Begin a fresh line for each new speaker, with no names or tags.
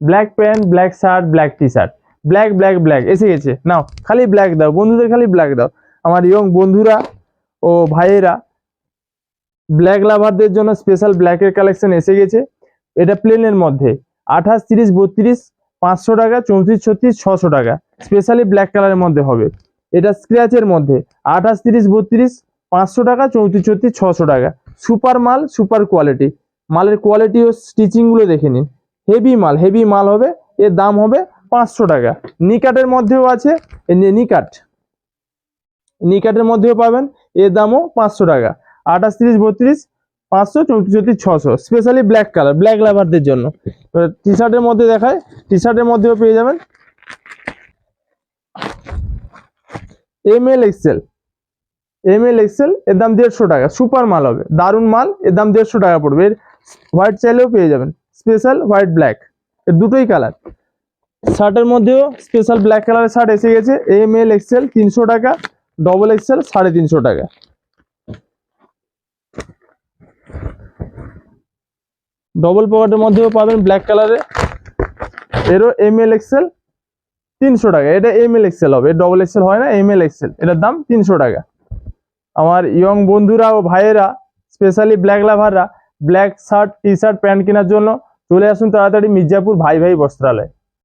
Black pant, black shirt, black T shirt, black black black এসে গেছে। নাও খালি black দাও বন্ধুদের, খালি ব্ল্যাক দাও। আমার ইয়ং বন্ধুরা ও ভাইয়েরা, ব্ল্যাক লাভারদের জন্য স্পেশাল ব্ল্যাকের কালেকশন এসে গেছে। এটা প্লেনের মধ্যে 28, 30, 32 500 টাকা, 34, 36 600 টাকা, স্পেশালি ব্ল্যাক কালারের মধ্যে হবে। এটা স্ক্র্যাচের মধ্যে 28, 30, 32 500 টাকা, 34, 36 600 টাকা। সুপার মাল, সুপার কোয়ালিটি। মালের কোয়ালিটি ও স্টিচিংগুলো দেখে নিন, হেভি মাল হবে। এর দাম হবে 500 টাকা। নিকাটের মধ্যেও আছে, নিকাটের মধ্যেও পাবেন, এর দামও 500 টাকা। 28, 30, 32 500, 34, 36 600, স্পেশালি ব্ল্যাক কালার, ব্ল্যাক লাভারদের জন্য। টি শার্টের মধ্যে দেখায়, টি শার্টের মধ্যেও পেয়ে যাবেন ML XL, এর দাম 150 টাকা। সুপার মাল হবে, দারুন মাল, এর দাম 150 টাকা পড়বে। এর হোয়াইট চাইলেও পেয়ে যাবেন, স্পেশাল হোয়াইট ব্ল্যাক, এর দুটোই কালার। শার্টের মধ্যেও স্পেশাল ব্ল্যাক কালারের শার্ট এসে গেছে। ML XL 300 টাকা, ডবল XL 350 টাকা। ডবল পকেটের মধ্যেও পাবেন ব্ল্যাক কালারে, এরও ML XL 300 টাকা। এটা ML XL হবে, ডবল XL হয় না, ML XL, এটার দাম 300 টাকা। আমার ইয়ং বন্ধুরা ও ভাইয়েরা, স্পেশালি ব্ল্যাক লাভাররা, black shirt, T shirt, pant কেনার জন্য চলে আসুন তাড়াতাড়ি মির্জাপুর ভাই ভাই বস্ত্রালয়।